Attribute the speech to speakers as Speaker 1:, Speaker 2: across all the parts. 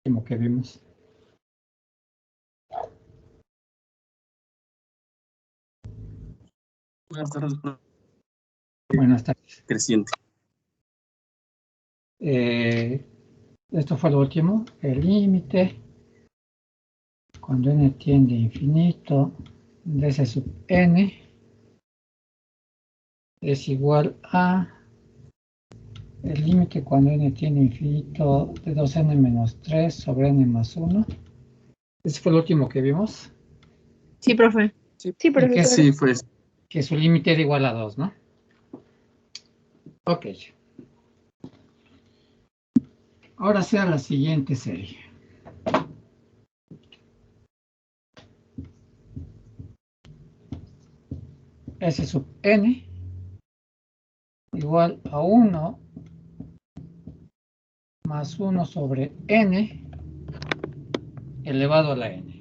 Speaker 1: último que vimos.
Speaker 2: Buenas tardes.
Speaker 1: Buenas tardes.
Speaker 2: Creciente.
Speaker 1: Esto fue lo último. El límite, cuando n tiende a infinito, de S sub n es igual a el límite cuando n tiende a infinito de 2n menos 3 sobre n más 1. Ese fue el último que vimos.
Speaker 3: Sí, profe.
Speaker 2: Sí,
Speaker 3: profesor.
Speaker 2: Sí, pues.
Speaker 1: Que su límite era igual a 2, ¿no? Ok. Ahora sea la siguiente serie. S sub n igual a 1 más 1 sobre n elevado a la n.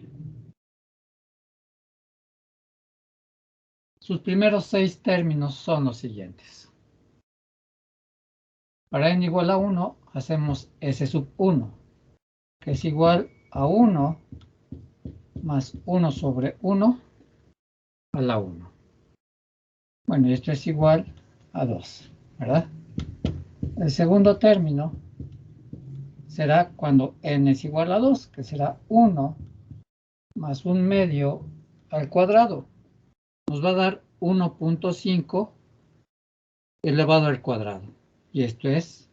Speaker 1: Sus primeros 6 términos son los siguientes. Para n igual a 1, hacemos S sub 1, que es igual a 1 más 1 sobre 1 a la 1. Bueno, y esto es igual a 2, ¿verdad? El segundo término será cuando n es igual a 2, que será 1 más 1 medio al cuadrado. Nos va a dar 1.5 elevado al cuadrado. Y esto es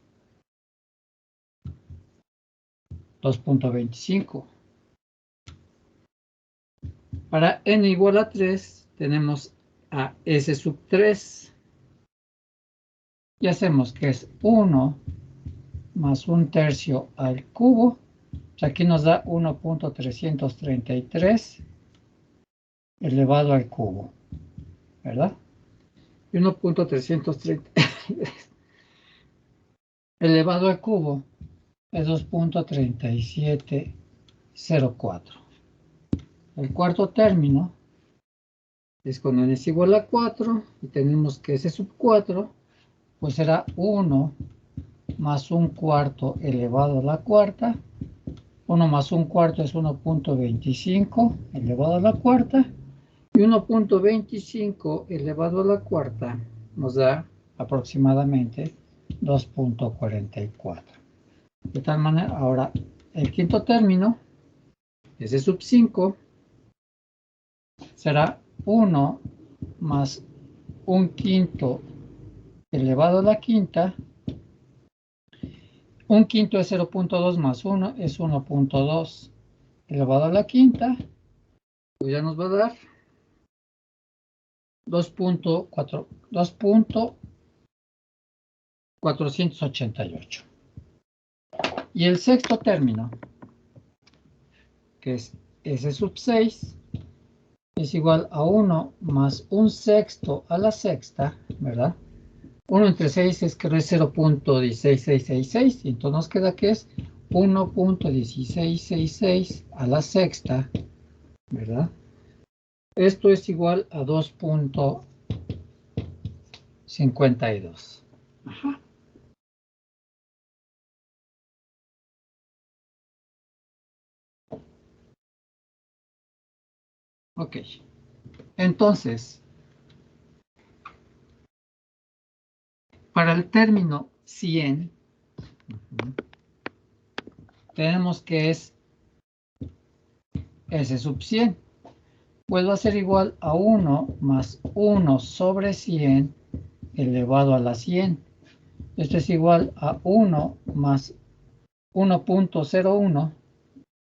Speaker 1: 2.25. Para n igual a 3 tenemos a S sub 3. Y hacemos que es 1 más 1 tercio al cubo. Aquí nos da 1.333 elevado al cubo, ¿verdad? Y 1.333 elevado al cubo es 2.3704. El cuarto término es cuando n es igual a 4 y tenemos que S sub 4, pues será 1 más 1 cuarto elevado a la cuarta. 1 más 1 cuarto es 1.25 elevado a la cuarta. Y 1.25 elevado a la cuarta nos da aproximadamente 2.44. De tal manera, ahora el quinto término, S sub 5, será 1 más 1 quinto elevado a la quinta. 1 quinto es 0.2 más 1 es 1.2 elevado a la quinta. Pues ya nos va a dar 2.488. Y el sexto término, que es S sub 6, es igual a 1 más 1 sexto a la sexta, ¿verdad? 1 entre 6 es que es 0.16666, y entonces nos queda que es 1.1666 a la sexta, ¿verdad? Esto es igual a 2.52. Ajá. Ok. Entonces, para el término 100, tenemos que es S sub 100. Pues va a ser igual a 1 más 1 sobre 100 elevado a la 100. Esto es igual a 1 más 1.01,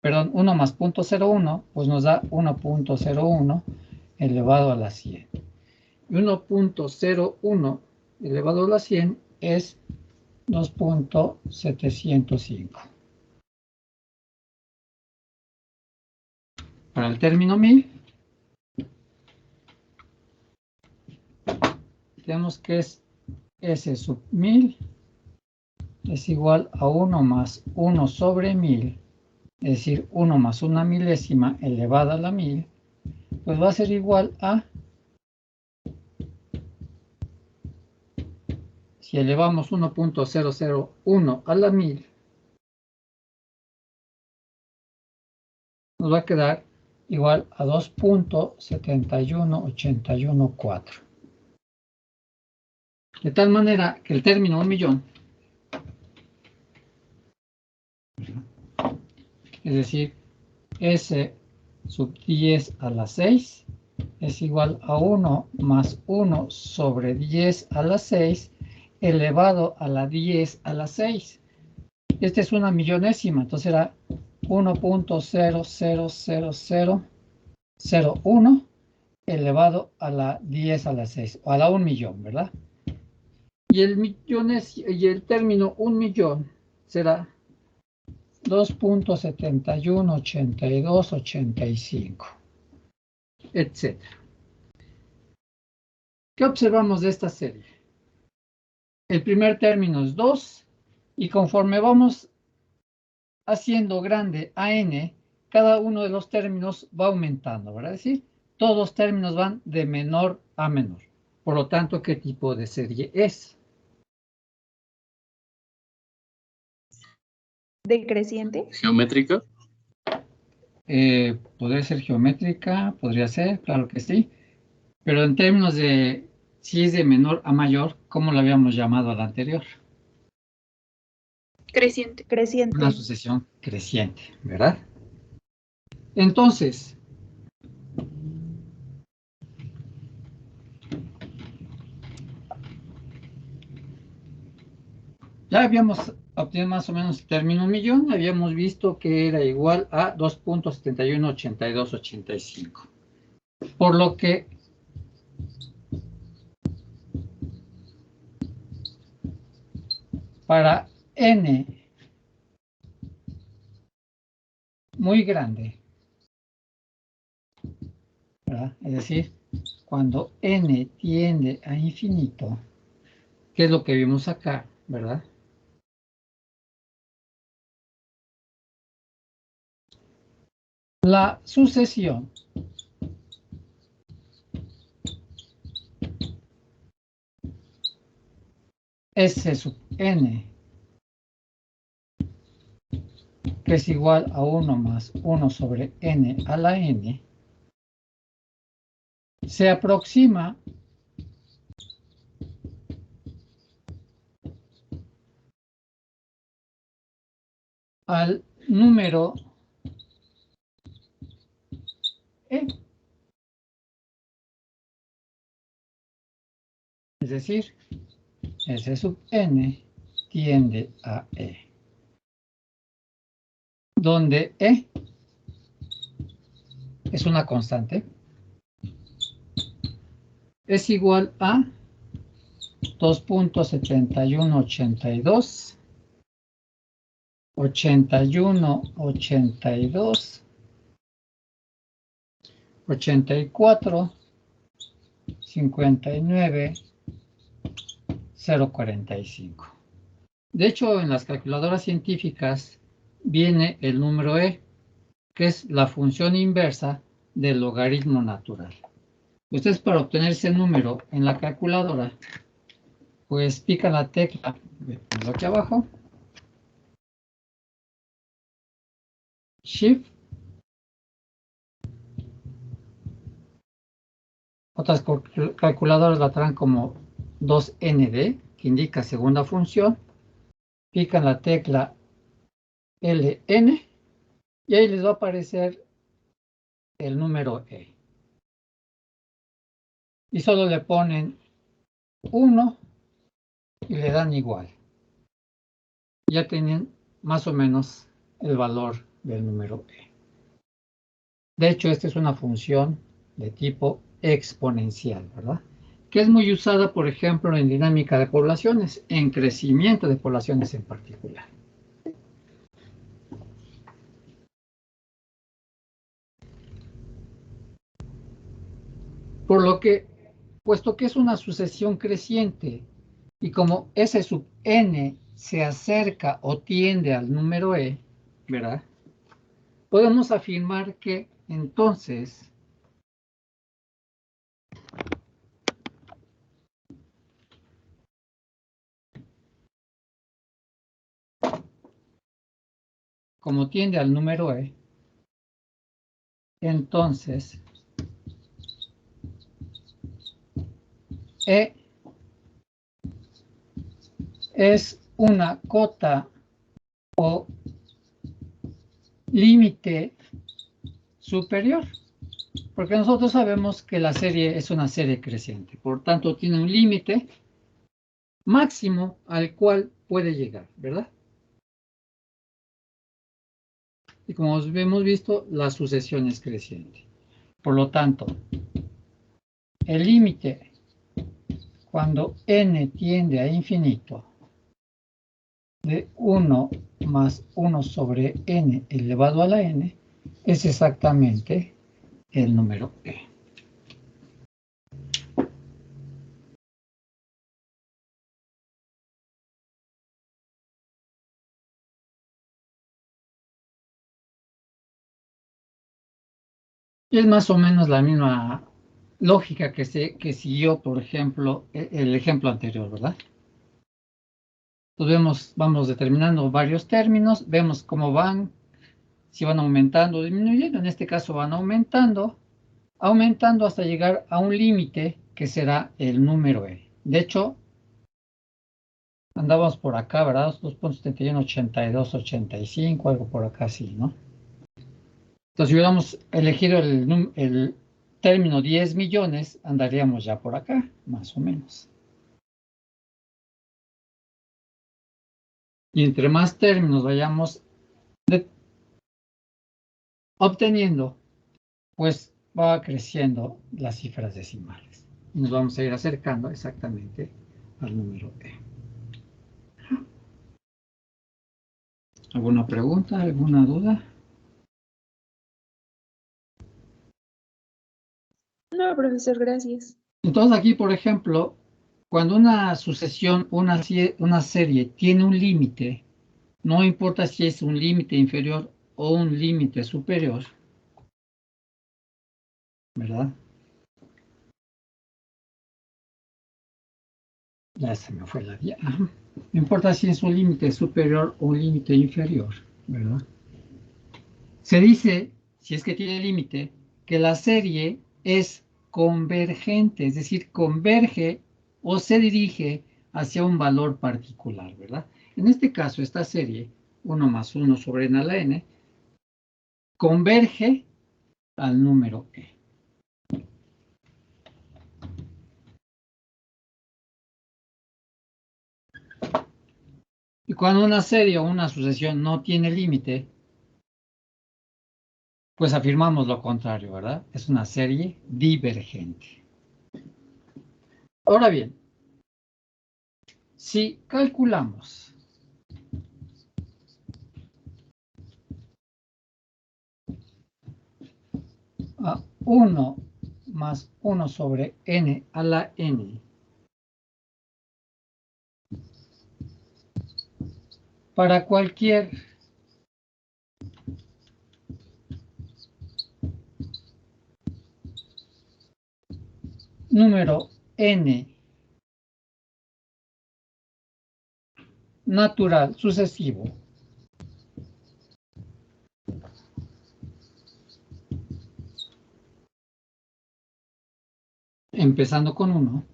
Speaker 1: perdón, 1 más 0.01, pues nos da 1.01 elevado a la 100. Y 1.01 elevado a la 100 es 2.705. Para el término 1000, tenemos que es S sub 1000 es igual a 1 más 1 sobre 1000, es decir, 1 más 1 milésima elevada a la 1000, pues va a ser igual a, si elevamos 1.001 a la 1000, nos va a quedar igual a 2.71814. De tal manera que el término 1.000.000, es decir, S sub 10 a la 6 es igual a 1 más 1 sobre 10 a la 6 elevado a la 10 a la 6. Esta es una millonésima, entonces era 1.0000001 elevado a la 10 a la 6, o a la 1.000.000, ¿verdad? Y el término 1.000.000 será 2.718285, etc. ¿Qué observamos de esta serie? El primer término es 2, y conforme vamos haciendo grande a n, cada uno de los términos va aumentando, ¿verdad? Es decir, todos los términos van de menor a menor. Por lo tanto, ¿qué tipo de serie es?
Speaker 3: ¿Decreciente?
Speaker 2: ¿Geométrica?
Speaker 1: Podría ser geométrica, podría ser, claro que sí. Pero en términos de si es de menor a mayor, ¿cómo lo habíamos llamado a la anterior?
Speaker 3: Creciente. Creciente.
Speaker 1: Una sucesión creciente, ¿verdad? Entonces, ya habíamos obtenido más o menos el término 1.000.000, habíamos visto que era igual a 2.718285. Por lo que para n muy grande, ¿verdad? Es decir, cuando n tiende a infinito, que es lo que vimos acá, ¿verdad? La sucesión S sub n, que es igual a 1 más 1 sobre n a la n, se aproxima al número e. Es decir, S sub n tiende a e, donde e es una constante, es igual a 2.7182, 8182, 84, 59, 045. De hecho, en las calculadoras científicas viene el número e, que es la función inversa del logaritmo natural. Ustedes, para obtener ese número en la calculadora, pues pican la tecla, aquí abajo, Shift. Otras calculadoras la traen como 2ND, que indica segunda función. Pican la tecla LN y ahí les va a aparecer el número E. Y solo le ponen 1 y le dan igual. Ya tienen más o menos el valor del número E. De hecho, esta es una función de tipo exponencial, ¿verdad? Que es muy usada, por ejemplo, en dinámica de poblaciones, en crecimiento de poblaciones en particular. Por lo que, puesto que es una sucesión creciente, y como S sub n se acerca o tiende al número e, ¿verdad? Podemos afirmar que entonces como tiende al número e, entonces E es una cota o límite superior, porque nosotros sabemos que la serie es una serie creciente, por tanto tiene un límite máximo al cual puede llegar, ¿verdad? Y como hemos visto, la sucesión es creciente. Por lo tanto, el límite cuando n tiende a infinito de 1 más 1 sobre n elevado a la n es exactamente el número e. Y es más o menos la misma lógica que siguió, por ejemplo, el ejemplo anterior, ¿verdad? Entonces vamos determinando varios términos, vemos cómo van, si van aumentando o disminuyendo. En este caso van aumentando hasta llegar a un límite que será el número e. De hecho, andábamos por acá, ¿verdad? 2.71, 82, 85, algo por acá así, ¿no? Entonces, si hubiéramos elegido el término 10 millones, andaríamos ya por acá, más o menos. Y entre más términos vayamos obteniendo, pues va creciendo las cifras decimales. Y nos vamos a ir acercando exactamente al número e. ¿Alguna pregunta? ¿Alguna duda?
Speaker 3: No, profesor, gracias.
Speaker 1: Entonces aquí, por ejemplo, cuando una sucesión, una serie tiene un límite, no importa si es un límite inferior o un límite superior, ¿verdad? Ya se me fue la vía. No importa si es un límite superior o un límite inferior, ¿verdad? Se dice, si es que tiene límite, que la serie es convergente, es decir, converge o se dirige hacia un valor particular, ¿verdad? En este caso, esta serie, 1 más 1 sobre n a la n, converge al número e. Y cuando una serie o una sucesión no tiene límite, pues afirmamos lo contrario, ¿verdad? Es una serie divergente. Ahora bien, si calculamos a 1 más 1 sobre n a la n para cualquier número n natural sucesivo, empezando con 1,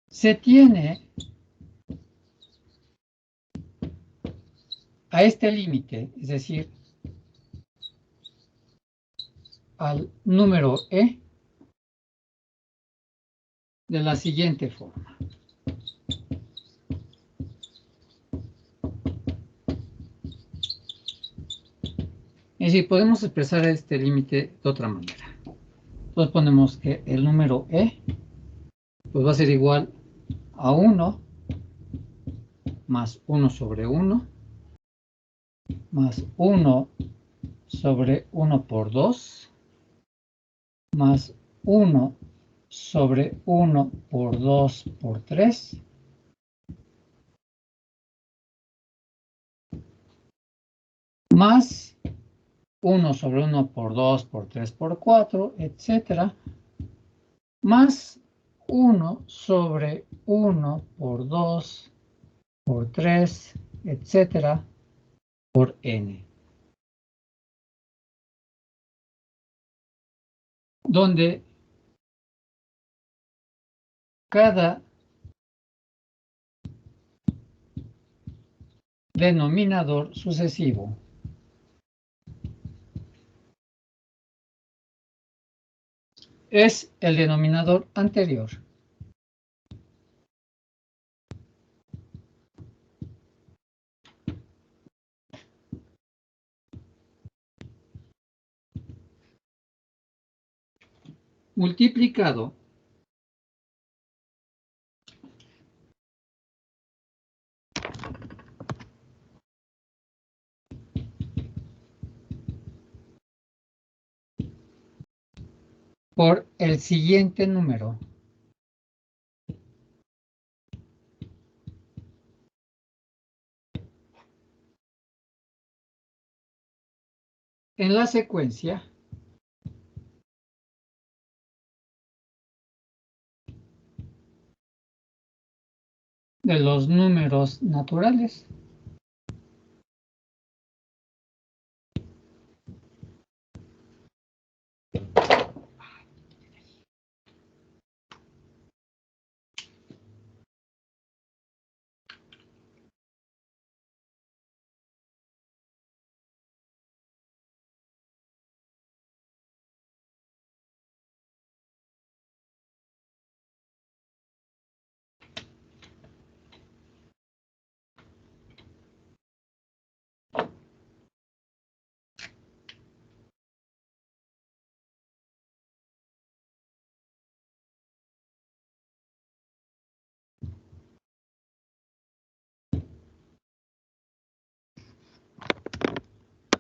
Speaker 1: se tiene a este límite, es decir, al número e, de la siguiente forma. Es decir, podemos expresar este límite de otra manera. Entonces ponemos que el número e pues va a ser igual a 1 más 1 sobre 1 más 1 sobre 1 por 2 más 1 sobre 1 por 2 por 3 más 1 sobre 1 por 2 por 3 por 4, etcétera, más 1 sobre 1 por 2 por 3, etcétera, por n. Donde cada denominador sucesivo es el denominador anterior. Multiplicado por el siguiente número. En la secuencia de los números naturales.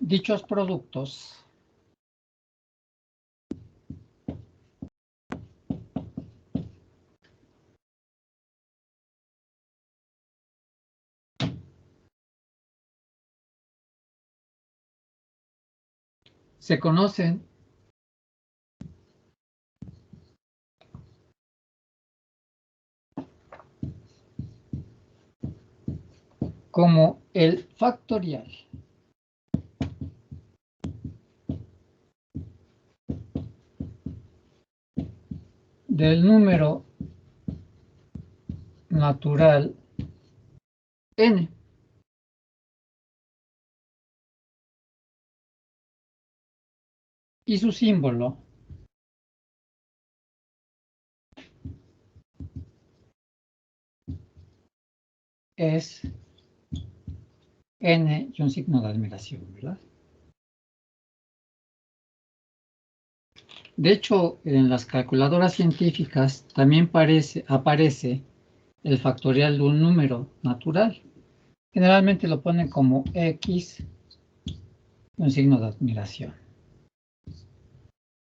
Speaker 1: Dichos productos se conocen como el factorial del número natural n. Y su símbolo es n y un signo de admiración, ¿verdad? De hecho, en las calculadoras científicas también aparece el factorial de un número natural. Generalmente lo ponen como x y un signo de admiración.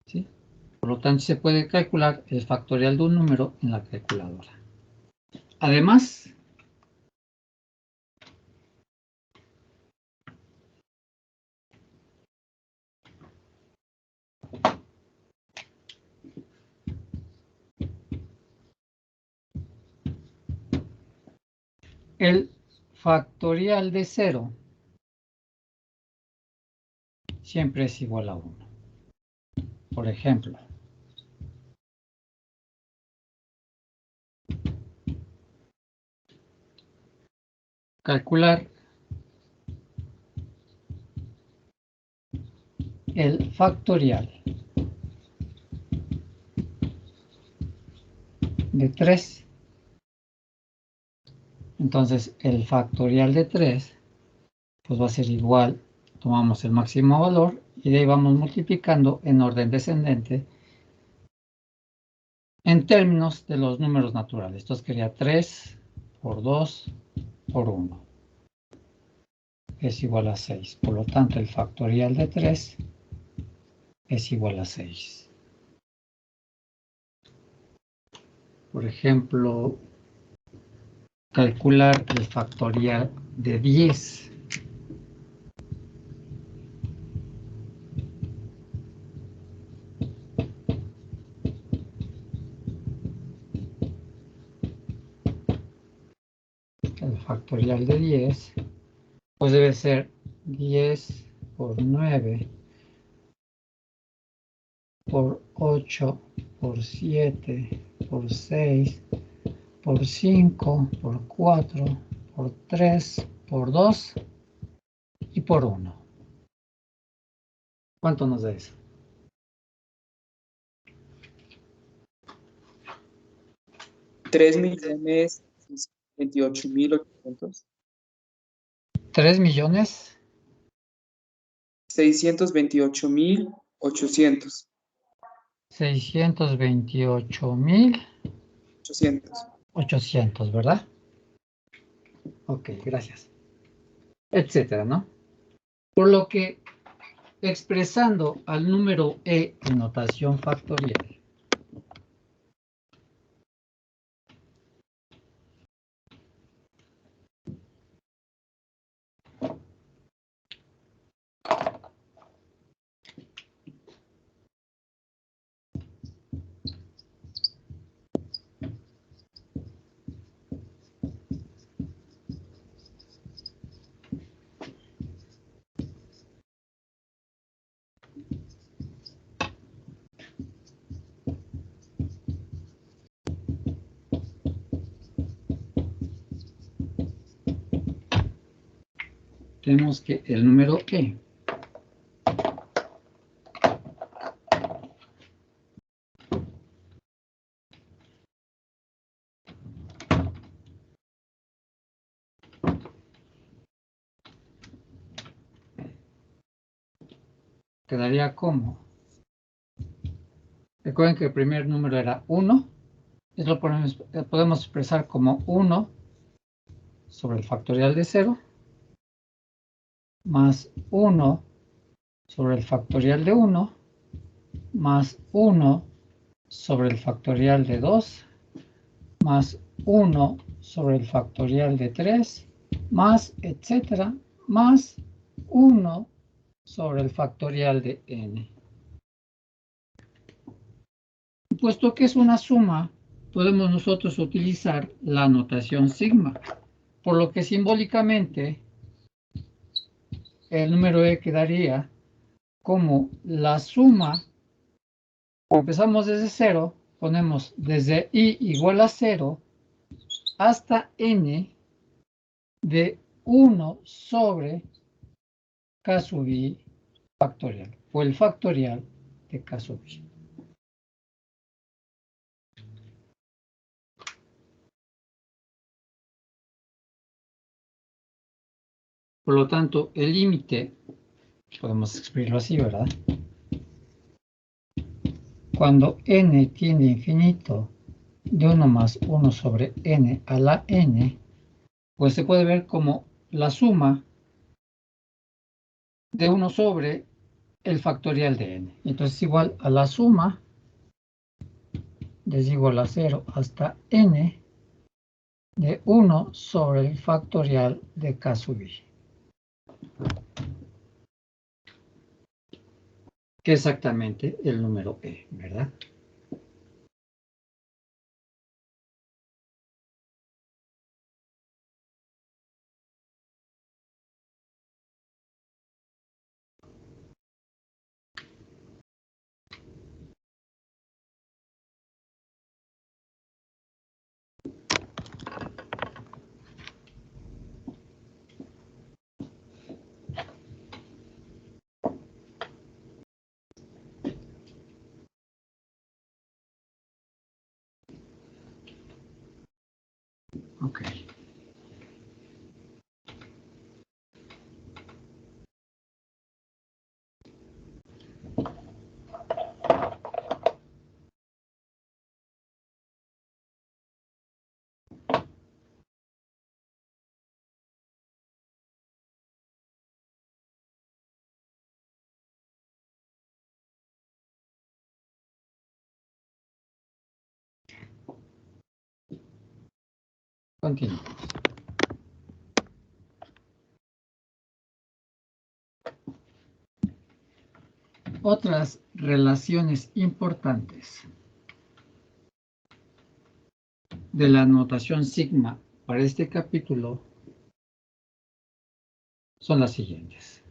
Speaker 1: ¿Sí? Por lo tanto, se puede calcular el factorial de un número en la calculadora. Además, el factorial de 0 siempre es igual a 1. Por ejemplo, calcular el factorial de 3. Entonces, el factorial de 3 pues va a ser igual, tomamos el máximo valor y de ahí vamos multiplicando en orden descendente en términos de los números naturales. Entonces quería 3 por 2 por 1 es igual a 6. Por lo tanto, el factorial de 3 es igual a 6. Por ejemplo, calcular el factorial de 10. factorial de 10, pues debe ser 10 por 9 por 8 por 7 por 6 por 5 por 4 por 3 por 2 y por 1. ¿Cuánto nos da eso?
Speaker 3: 3.028.800.
Speaker 1: 3 millones
Speaker 3: 628.800.
Speaker 1: 628.800, ¿verdad? Ok, gracias. Etcétera, ¿no? Por lo que, expresando al número e en notación factorial, tenemos que el número e quedaría como, recuerden que el primer número era 1, lo podemos expresar como 1 sobre el factorial de 0 más 1 sobre el factorial de 1 más 1 sobre el factorial de 2 más 1 sobre el factorial de 3 más etcétera más 1 sobre el factorial de n. Puesto que es una suma, podemos nosotros utilizar la notación sigma, por lo que simbólicamente el número e quedaría como la suma. Empezamos desde 0, ponemos desde i igual a 0 hasta n de 1 sobre k sub i factorial, o el factorial de k sub i. Por lo tanto, el límite, podemos escribirlo así, ¿verdad? Cuando n tiende a infinito de 1 más 1 sobre n a la n, pues se puede ver como la suma de 1 sobre el factorial de n. Entonces, igual a la suma desde igual a 0 hasta n de 1 sobre el factorial de k sub i. Que es exactamente el número e, ¿verdad? Ok. Continuamos. Otras relaciones importantes de la notación sigma para este capítulo son las siguientes.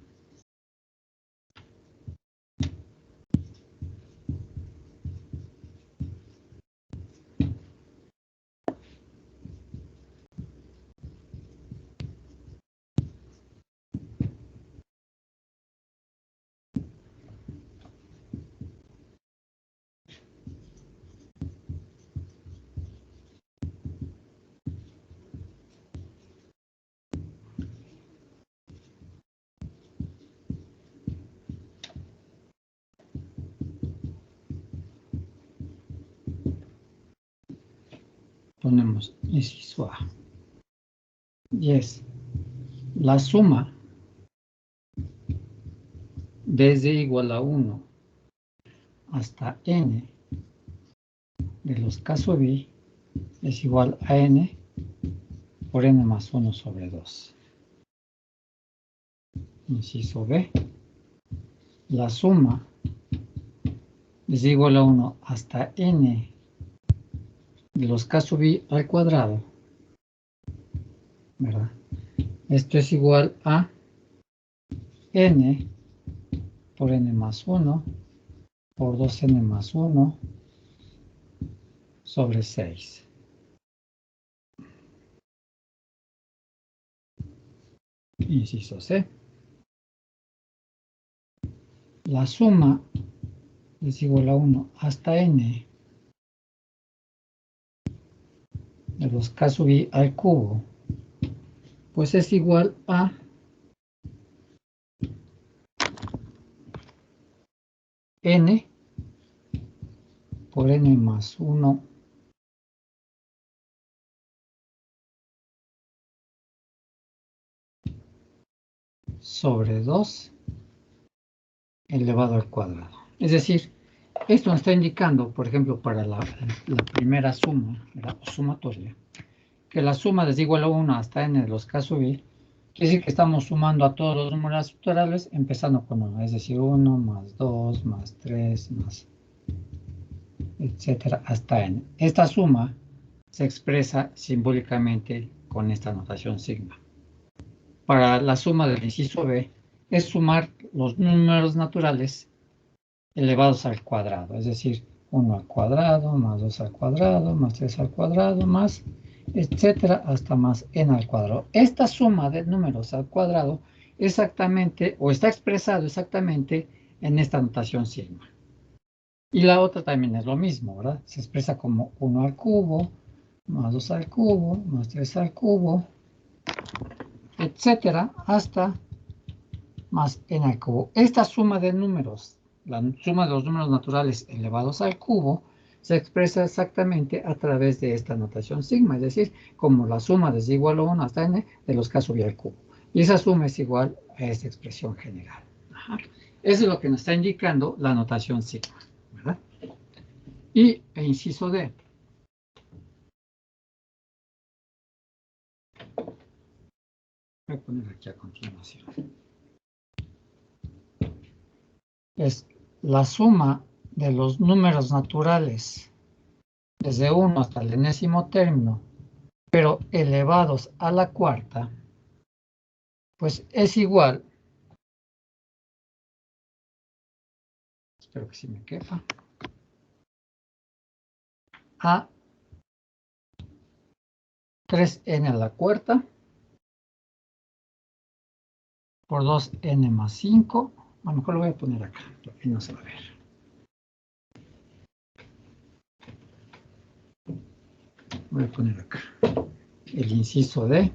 Speaker 1: Ponemos inciso A. Y es la suma desde igual a 1 hasta n de los casos B es igual a n por n más 1 sobre 2. Inciso B. La suma desde igual a 1 hasta n de los casos B al cuadrado, ¿verdad? Esto es igual a n por n más 1 por 2n más 1 sobre 6. Inciso C. La suma es igual a 1 hasta n de los casos B al cubo, pues es igual a n por n más 1 sobre 2 elevado al cuadrado. Es decir, esto nos está indicando, por ejemplo, para la primera suma, la sumatoria, que la suma desde igual a 1 hasta n de los casos B, quiere decir que estamos sumando a todos los números naturales empezando con 1, es decir, 1 más 2 más 3 más etcétera hasta n. Esta suma se expresa simbólicamente con esta notación sigma. Para la suma del inciso B es sumar los números naturales elevados al cuadrado, es decir, 1 al cuadrado, más 2 al cuadrado, más 3 al cuadrado, más etcétera hasta más n al cuadrado. Esta suma de números al cuadrado exactamente, o está expresado exactamente en esta notación sigma. Y la otra también es lo mismo, ¿verdad? Se expresa como 1 al cubo, más 2 al cubo, más 3 al cubo, etcétera, hasta más n al cubo. Esta suma de números, la suma de los números naturales elevados al cubo, se expresa exactamente a través de esta notación sigma, es decir, como la suma desde igual a 1 hasta n de los casos B al cubo. Y esa suma es igual a esta expresión general. Ajá. Eso es lo que nos está indicando la notación sigma, ¿verdad? Y inciso D. Voy a poner aquí a continuación. Es la suma de los números naturales desde 1 hasta el enésimo término, pero elevados a la cuarta, pues es igual, espero que sí me quepa, a 3n a la cuarta por 2n más 5. A lo mejor lo voy a poner acá, porque no se va a ver. Voy a poner acá el inciso D.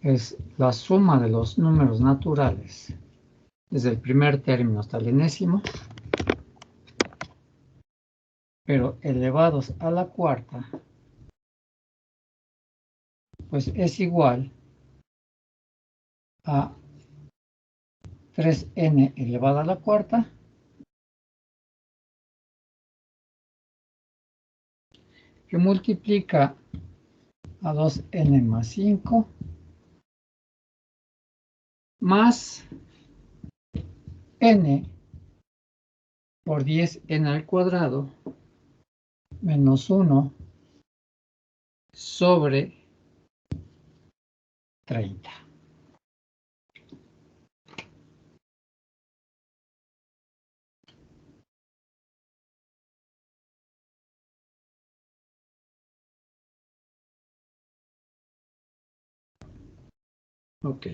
Speaker 1: Es la suma de los números naturales desde el primer término hasta el enésimo, pero elevados a la cuarta, pues es igual a 3n elevado a la cuarta que multiplica a 2n más 5 más n por 10n al cuadrado menos 1 sobre 30. Ok.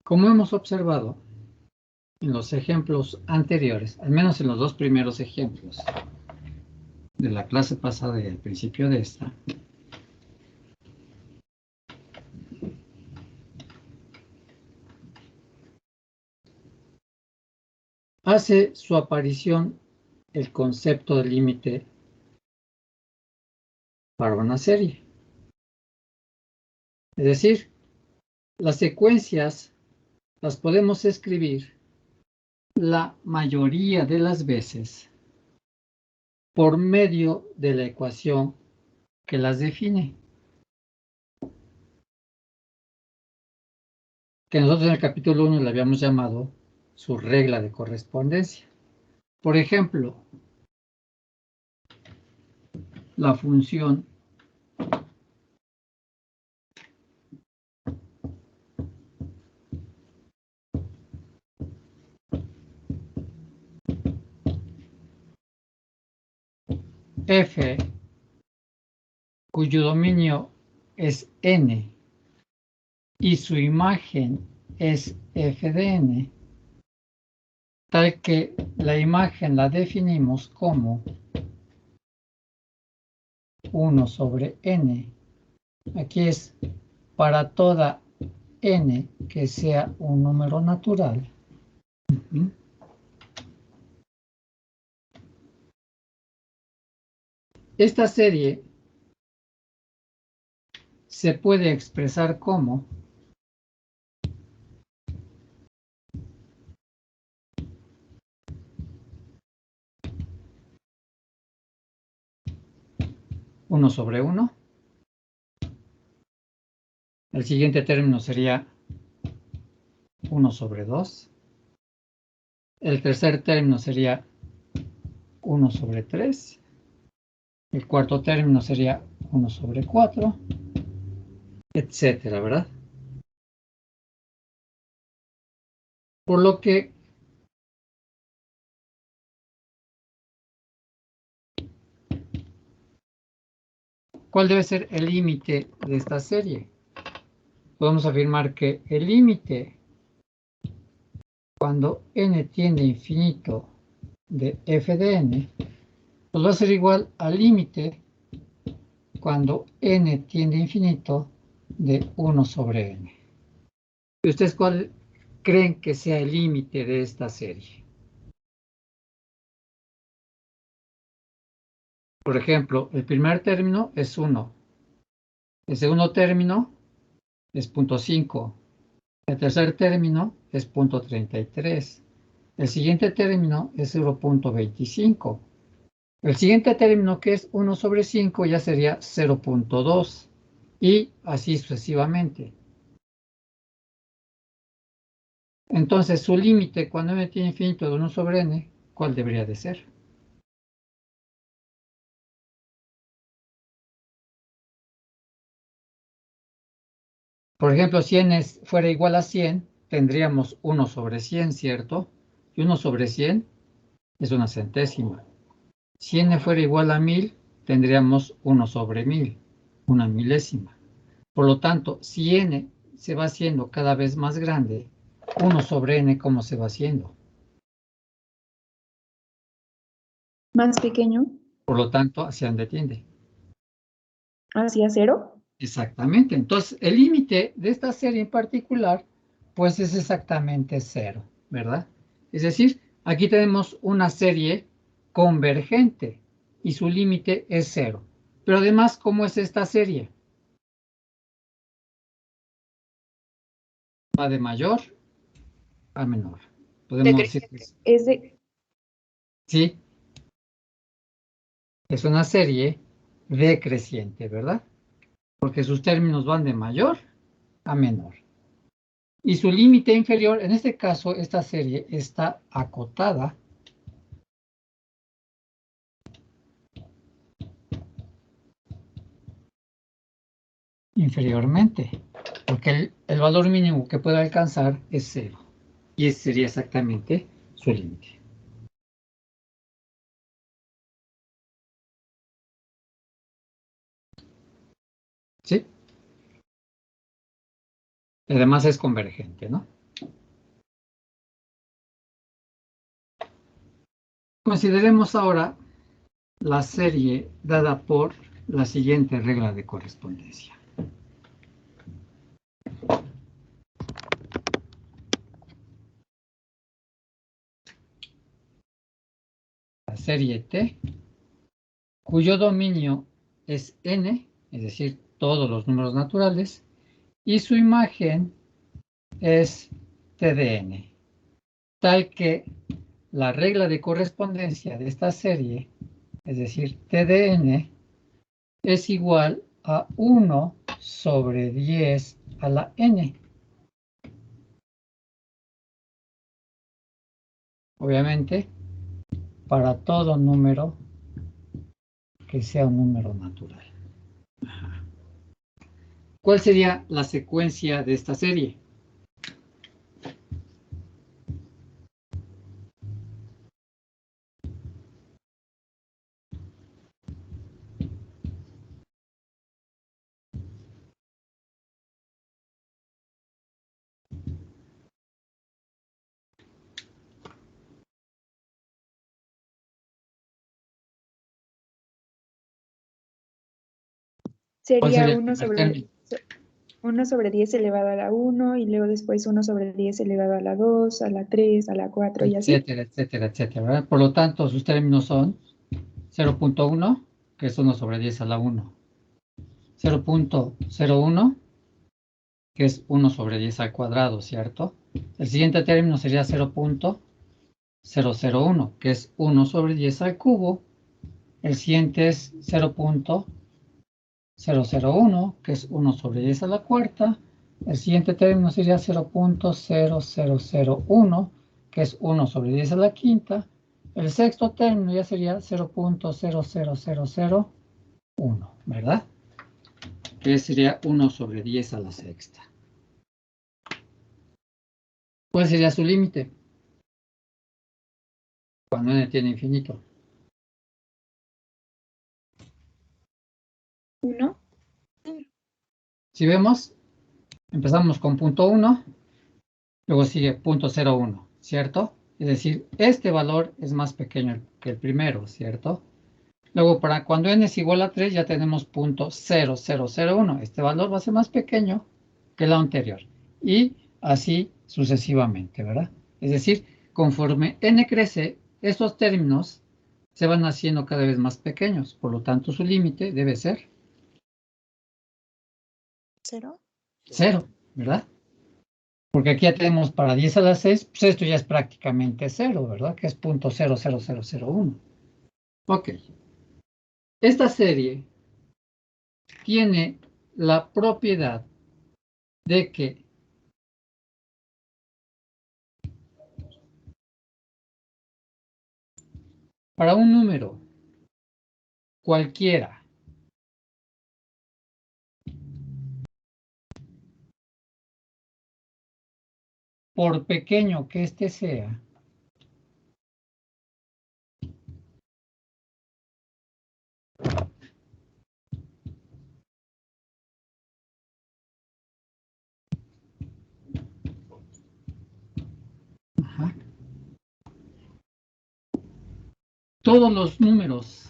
Speaker 1: Como hemos observado en los ejemplos anteriores, al menos en los dos primeros ejemplos de la clase pasada y al principio de esta, hace su aparición el concepto de límite para una serie. Es decir, las secuencias las podemos escribir la mayoría de las veces por medio de la ecuación que las define, que nosotros en el capítulo 1 le habíamos llamado su regla de correspondencia. Por ejemplo, la función f, cuyo dominio es n y su imagen es f de n, tal que la imagen la definimos como 1 sobre n. Aquí es para toda n que sea un número natural. Esta serie se puede expresar como uno sobre 1. El siguiente término sería 1 sobre 2. El tercer término sería 1 sobre 3. El cuarto término sería 1 sobre 4, etcétera, ¿verdad? Por lo que ¿cuál debe ser el límite de esta serie? Podemos afirmar que el límite cuando n tiende a infinito de f de n, pues va a ser igual al límite cuando n tiende a infinito de 1 sobre n. ¿Y ustedes cuál creen que sea el límite de esta serie? Por ejemplo, el primer término es 1. El segundo término es 0.5. El tercer término es 0.33. El siguiente término es 0.25. El siguiente término, que es 1 sobre 5, ya sería 0.2. Y así sucesivamente. Entonces, su límite cuando n tiene infinito de 1 sobre n, ¿cuál debería de ser? Por ejemplo, si n fuera igual a 100, tendríamos 1 sobre 100, ¿cierto? Y 1 sobre 100 es una centésima. Si n fuera igual a 1000, tendríamos 1 sobre 1000, una milésima. Por lo tanto, si n se va haciendo cada vez más grande, 1 sobre n, ¿cómo se va haciendo?
Speaker 3: Más pequeño,
Speaker 1: Por lo tanto, ¿hacia dónde tiende?
Speaker 3: hacia 0.
Speaker 1: Exactamente. Entonces, el límite de esta serie en particular, pues es exactamente 0, ¿verdad? Es decir, aquí tenemos una serie convergente y su límite es 0. Pero además, ¿cómo es esta serie? Va de mayor a menor. Podemos decir que
Speaker 3: Es de,
Speaker 1: sí, es una serie decreciente, ¿verdad? porque sus términos van de mayor a menor. Y su límite inferior, en este caso, esta serie está acotada inferiormente, porque el valor mínimo que puede alcanzar es 0. Y ese sería exactamente su límite. ¿Sí? Además es convergente, ¿no? Consideremos ahora la serie dada por la siguiente regla de correspondencia. La serie T, cuyo dominio es n, es decir, todos los números naturales, y su imagen es T de n, tal que la regla de correspondencia de esta serie, es decir, T de n, es igual a 1 sobre 10 a la n. Obviamente, para todo número que sea un número natural. ¿Cuál sería la secuencia de esta serie? ¿Cuál
Speaker 3: Sería
Speaker 1: sería el
Speaker 3: 1
Speaker 1: primer
Speaker 3: sobre,
Speaker 1: término?
Speaker 3: 1 sobre 10 elevado a la 1 y luego después 1 sobre 10 elevado a la 2, a la 3, a la 4 y así.
Speaker 1: Etcétera, etcétera, etcétera, ¿verdad? Por lo tanto, sus términos son 0.1, que es 1 sobre 10 a la 1. 0.01, que es 1 sobre 10 al cuadrado, ¿cierto? El siguiente término sería 0.001, que es 1 sobre 10 al cubo. El siguiente es 0.001, que es 1 sobre 10 a la cuarta. El siguiente término sería 0.0001, que es 1 sobre 10 a la quinta. El sexto término ya sería 0.00001, ¿verdad? Que sería 1 sobre 10 a la sexta. ¿Cuál sería su límite? Cuando n tiene infinito.
Speaker 3: 1.
Speaker 1: Si vemos, empezamos con punto 1, luego sigue punto 0,1, ¿cierto? Es decir, este valor es más pequeño que el primero, ¿cierto? Luego, para cuando n es igual a 3, ya tenemos punto 0,001. Este valor va a ser más pequeño que el anterior. Y así sucesivamente, ¿verdad? Es decir, conforme n crece, estos términos se van haciendo cada vez más pequeños. Por lo tanto, su límite debe ser
Speaker 3: 0.
Speaker 1: 0, ¿verdad? Porque aquí ya tenemos para 10 a la 6, pues esto ya es prácticamente 0, ¿verdad? Que es punto 0,0001. Ok. Esta serie tiene la propiedad de que para un número cualquiera por pequeño que éste sea, ajá, todos los números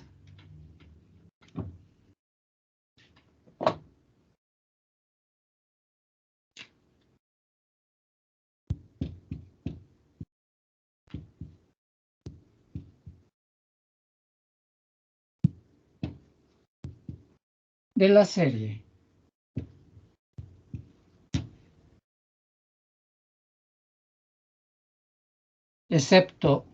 Speaker 1: de la serie excepto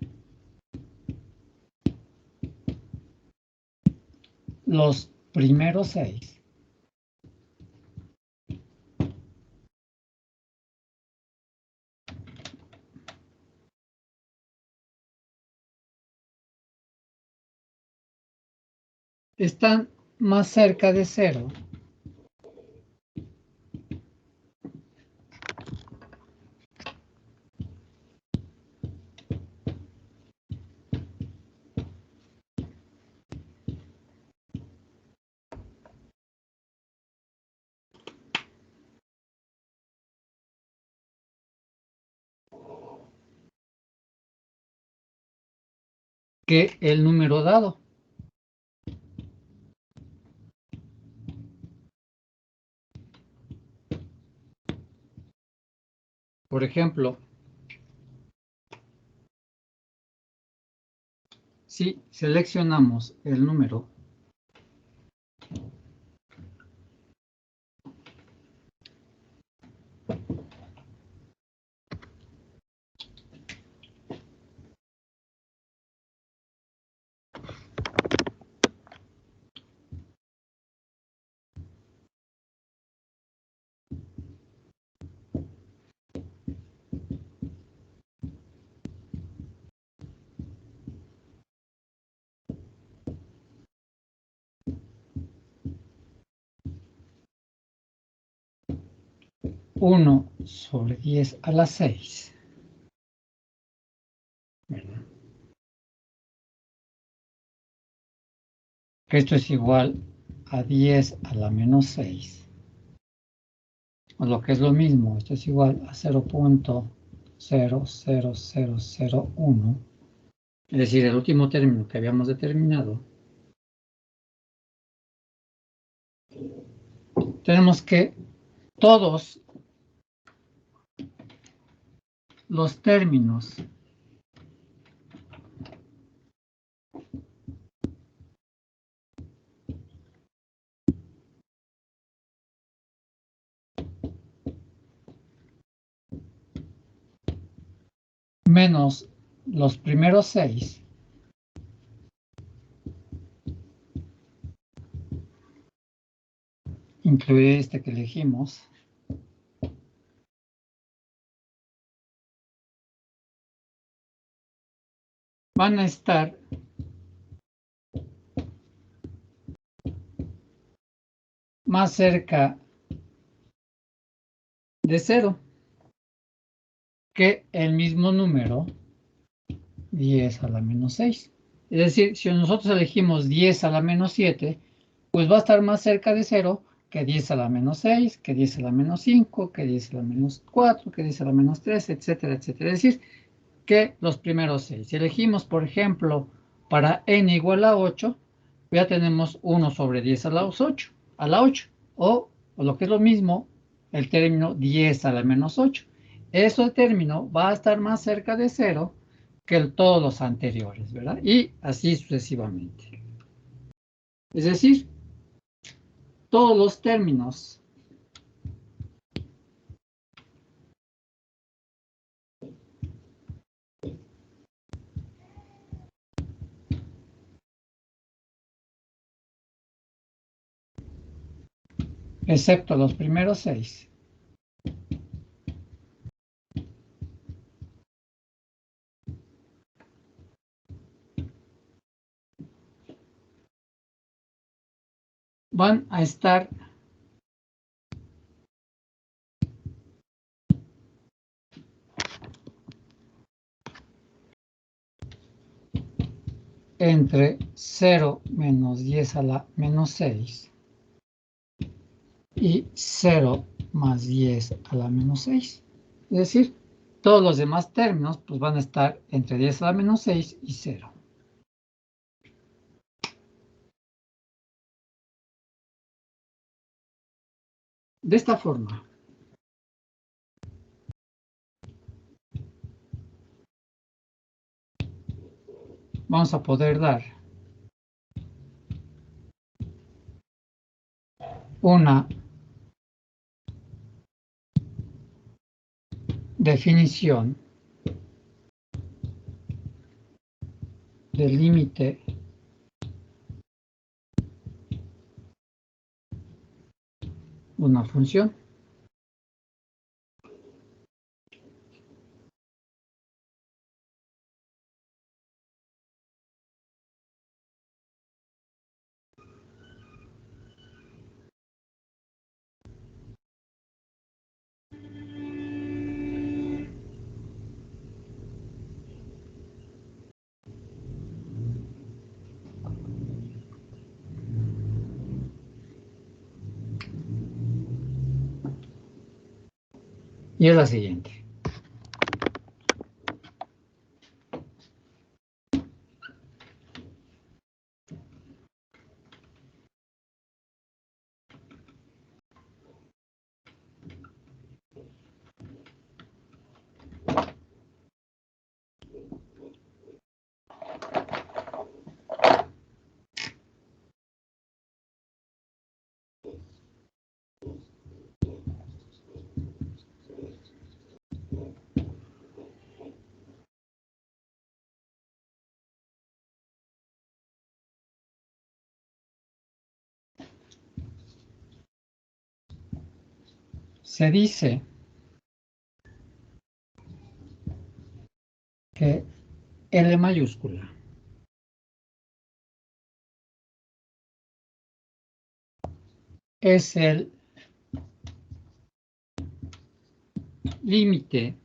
Speaker 1: los primeros 6, están más cerca de 0 que el número dado. Por ejemplo, si seleccionamos el número 1 sobre 10 a la 6, ¿verdad? Que esto es igual a 10 a la menos 6. O lo que es lo mismo, esto es igual a 0.00001. Es decir, el último término que habíamos determinado. Tenemos que todos los términos menos los primeros 6 incluir este que elegimos, van a estar más cerca de 0 que el mismo número 10 a la menos 6. Es decir, si nosotros elegimos 10 a la menos 7, pues va a estar más cerca de 0 que 10 a la menos 6, que 10 a la menos 5, que 10 a la menos 4, que 10 a la menos 3, etcétera, etcétera. Es decir, que los primeros 6. Si elegimos, por ejemplo, para n igual a 8, ya tenemos 1 sobre 10 a la 8, o lo que es lo mismo, el término 10 a la menos 8. Ese término va a estar más cerca de 0 que todos los anteriores, ¿verdad? Y así sucesivamente. Es decir, todos los términos excepto los primeros 6, van a estar entre 0 menos 10 a la menos 6 y 0 más 10 a la menos 6. Es decir, todos los demás términos pues, van a estar entre 10 a la menos 6 y 0. De esta forma, vamos a poder dar una definición del límite de una función. Y es la siguiente. Se dice que L mayúscula es el límite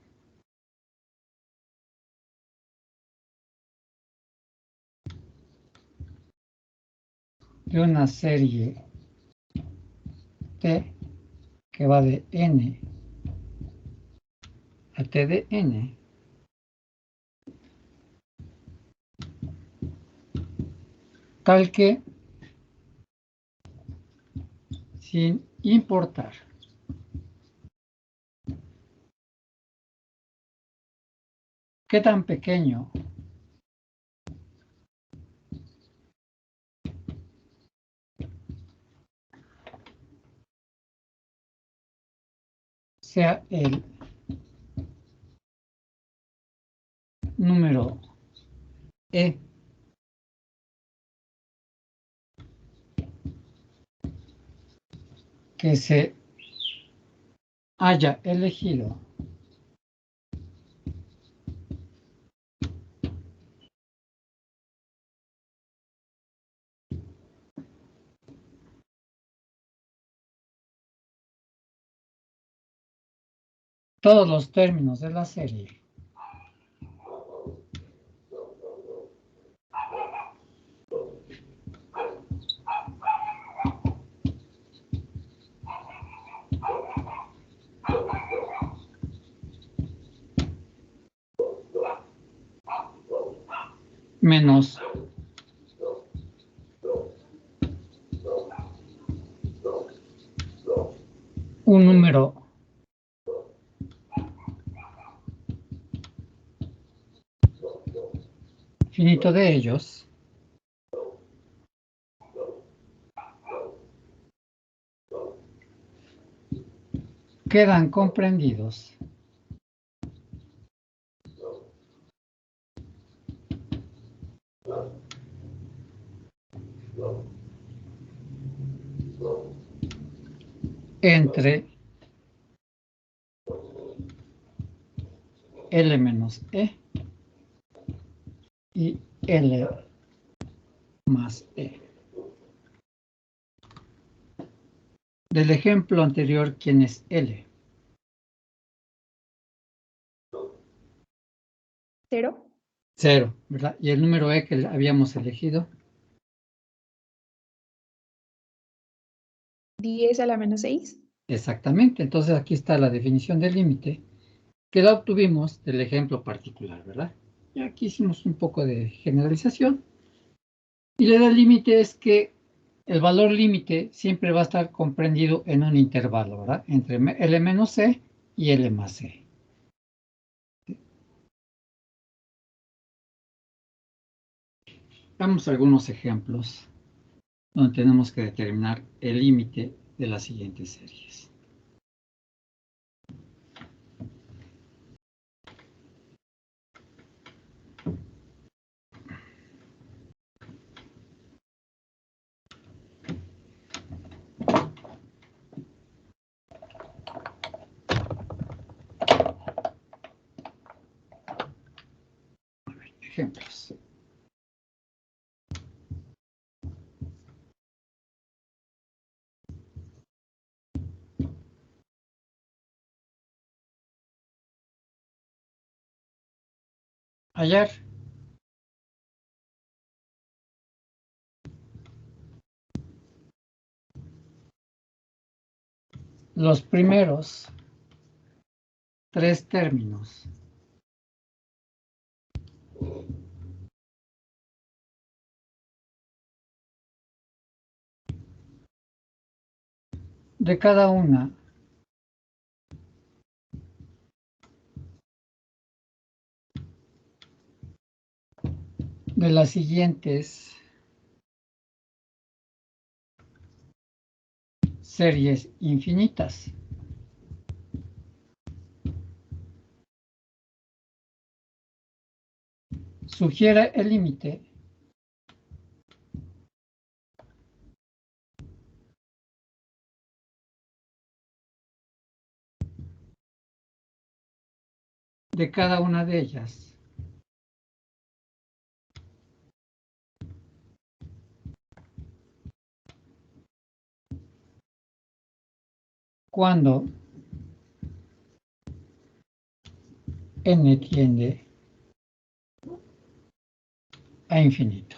Speaker 1: de una serie T que va de N a T de N, tal que, sin importar qué tan pequeño sea el número E que se haya elegido todos los términos de la serie menos un número finito de ellos quedan comprendidos entre L menos E y L más E. Del ejemplo anterior, ¿quién es L?
Speaker 3: 0.
Speaker 1: 0, ¿verdad? Y el número E que habíamos elegido,
Speaker 3: 10 a la menos 6.
Speaker 1: exactamente. Entonces aquí está la definición del límite que la obtuvimos del ejemplo particular, ¿verdad? Y aquí hicimos un poco de generalización. Y la del límite es que el valor límite siempre va a estar comprendido en un intervalo, ¿verdad? Entre L menos C y L más C. Veamos algunos ejemplos donde tenemos que determinar el límite de las siguientes series. Ejemplos. Hallar los primeros tres términos. De cada una de las siguientes series infinitas. Sugiere el límite de cada una de ellas cuando n tiende a infinito.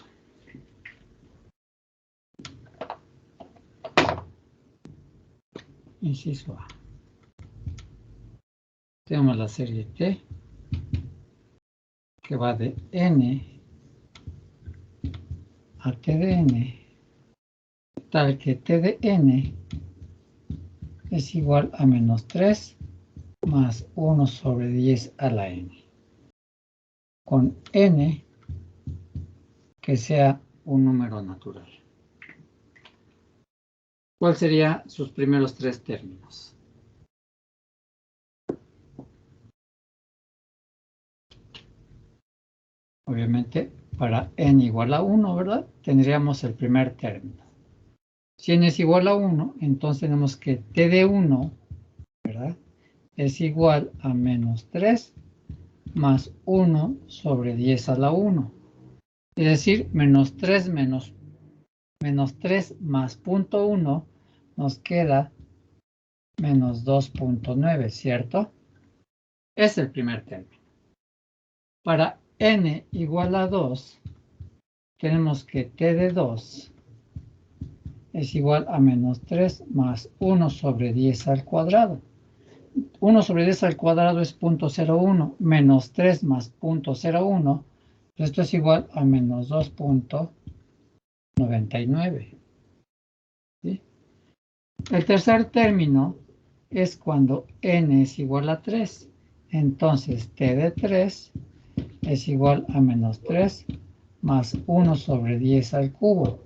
Speaker 1: Inciso A. Tenemos la serie T, que va de n a t de n, tal que t de n es igual a menos 3 más 1 sobre 10 a la n, con n que sea un número natural. ¿Cuáles serían sus primeros tres términos? Obviamente, para n igual a 1, ¿verdad? Tendríamos el primer término. Si n es igual a 1, entonces tenemos que t de 1, ¿verdad? Es igual a menos 3 más 1 sobre 10 a la 1. Es decir, menos 3 más 0.1 nos queda menos 2.9, ¿cierto? Es el primer término. Para n igual a 2, tenemos que t de 2 es igual a menos 3 más 1 sobre 10 al cuadrado. 1 sobre 10 al cuadrado es 0.01, menos 3 más 0.01, esto es igual a menos 2.99. ¿Sí? El tercer término es cuando n es igual a 3. Entonces t de 3 es igual a menos 3 más 1 sobre 10 al cubo.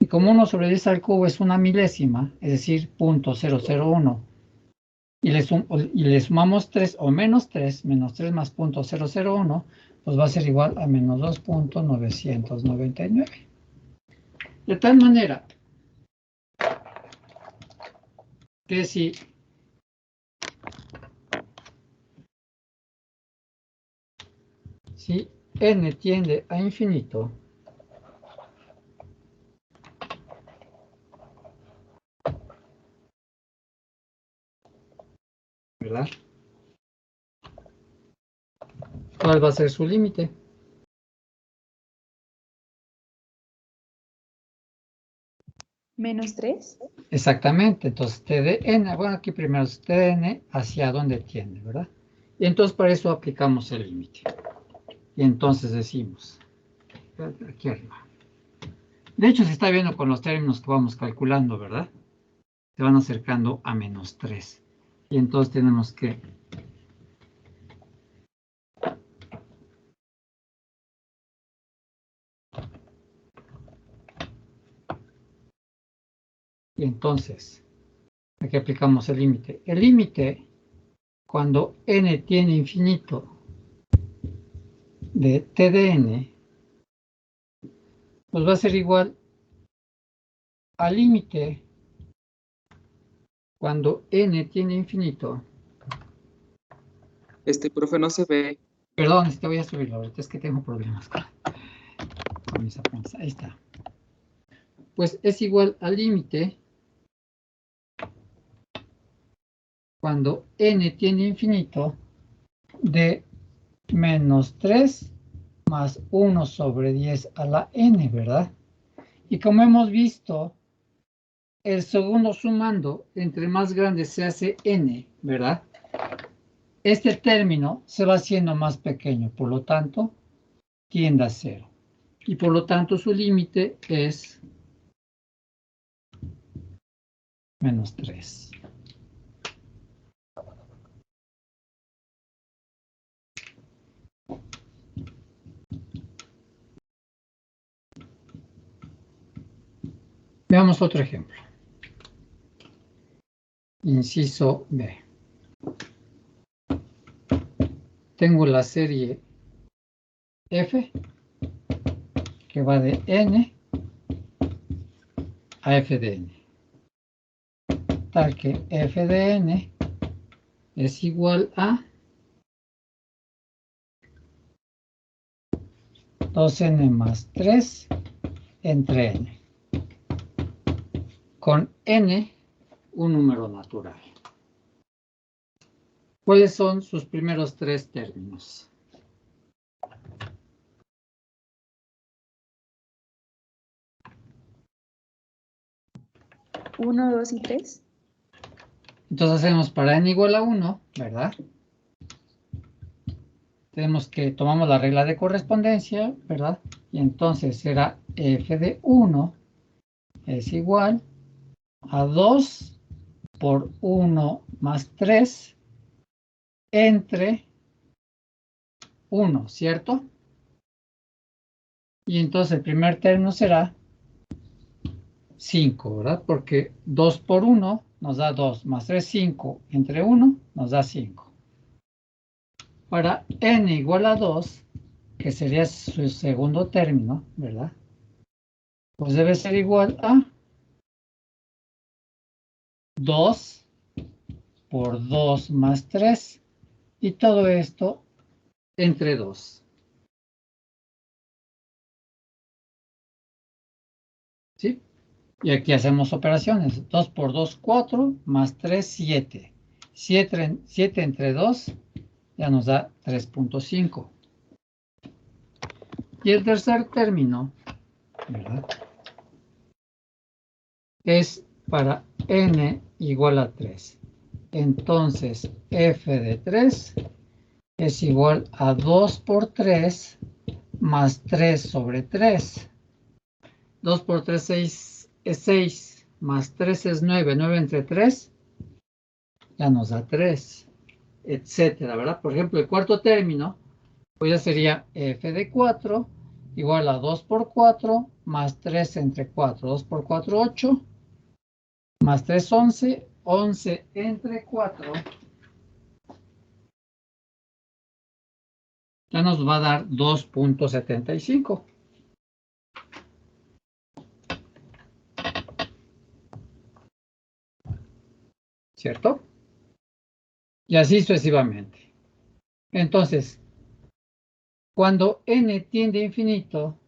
Speaker 1: Y como 1 sobre 10 al cubo es una milésima, es decir, 0.001, y le sumamos 3 o menos 3 más 0.001, pues va a ser igual a menos 2.999. De tal manera que si n tiende a infinito, ¿verdad? ¿Cuál va a ser su límite?
Speaker 3: ¿Menos 3?
Speaker 1: Exactamente, entonces t de n, bueno, aquí primero es t de n hacia dónde tiende, ¿verdad? Y entonces para eso aplicamos el límite. Y entonces decimos, aquí arriba. De hecho, se está viendo con los términos que vamos calculando, ¿verdad? Se van acercando a menos 3. Y entonces tenemos que y entonces aquí aplicamos el límite. El límite, cuando n tiene infinito de t de n, pues va a ser igual al límite cuando n tiene infinito.
Speaker 2: Profe, no se ve.
Speaker 1: Perdón, te voy a subirlo ahorita, es que tengo problemas con mis apuntes. Ahí está. Pues es igual al límite cuando n tiene infinito de menos 3 más 1 sobre 10 a la n, ¿verdad? Y como hemos visto, el segundo sumando, entre más grande se hace n, ¿verdad? este término se va haciendo más pequeño, por lo tanto, tiende a 0. Y por lo tanto, su límite es menos 3. Veamos otro ejemplo. Inciso B. Tengo la serie f que va de n a f de n. Tal que f de n es igual a 2n más 3 entre n. Con n un número natural. ¿Cuáles son sus primeros 3 términos?
Speaker 3: ¿1, 2 y 3?
Speaker 1: Entonces hacemos para n igual a 1, ¿verdad? Tenemos que tomamos la regla de correspondencia, ¿verdad? Y entonces será f de 1 es igual a 2 por 1 más 3 entre 1, ¿cierto? Y entonces el primer término será 5, ¿verdad? Porque 2 por 1 nos da 2, más 3, 5, entre 1 nos da 5. Para n igual a 2, que sería su segundo término, ¿verdad? Pues debe ser igual a 2 por 2 más 3, y todo esto entre 2. ¿Sí? Y aquí hacemos operaciones. 2 por 2, 4, más 3, 7. 7 entre 2 ya nos da 3.5. Y el tercer término, ¿verdad?, es para n igual a 3. Entonces, f de 3 es igual a 2 por 3 más 3 sobre 3. 2 por 3 es 6, más 3 es 9. 9 entre 3 ya nos da 3, etcétera, ¿verdad? Por ejemplo, el cuarto término, pues ya sería f de 4 igual a 2 por 4 más 3 entre 4. 2 por 4, 8. Más 3, 11. 11 entre 4 ya nos va a dar 2.75. ¿Cierto? Y así sucesivamente. Entonces, cuando n tiende a infinito,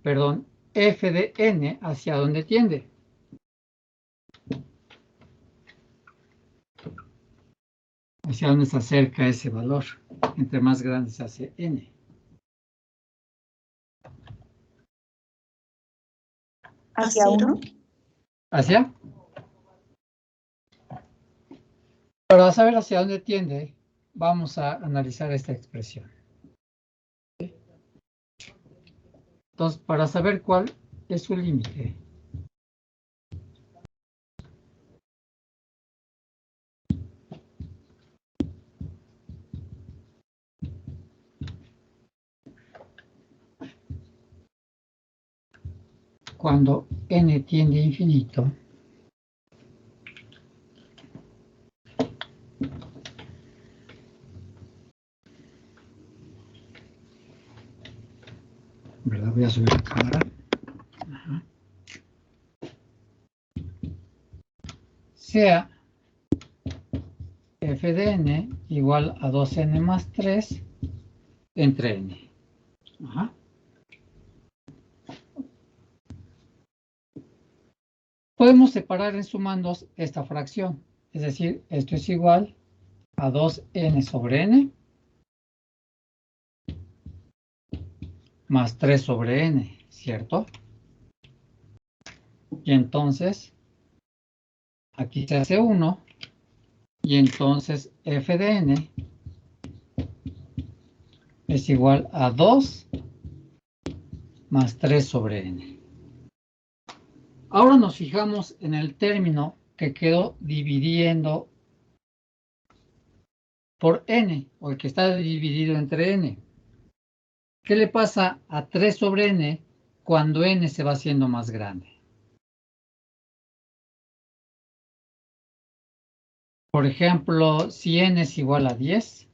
Speaker 1: perdón, f de n, ¿hacia dónde tiende? ¿Hacia dónde se acerca ese valor? Entre más grande se hace n.
Speaker 3: ¿Hacia 1?
Speaker 1: ¿Hacia? Para saber hacia dónde tiende, vamos a analizar esta expresión. Entonces, para saber cuál es su límite, cuando n tiende a infinito, ¿verdad? Voy a subir la cámara. Ajá. Sea f de n igual a 2n más 3 entre n. Ajá. Podemos separar en sumandos esta fracción. Es decir, esto es igual a 2n sobre n más 3 sobre n, ¿cierto? Y entonces, aquí se hace 1, y entonces f de n es igual a 2 más 3 sobre n. Ahora nos fijamos en el término que quedó dividiendo por n, o el que está dividido entre n. ¿Qué le pasa a 3 sobre n cuando n se va haciendo más grande? Por ejemplo, si n es igual a 10,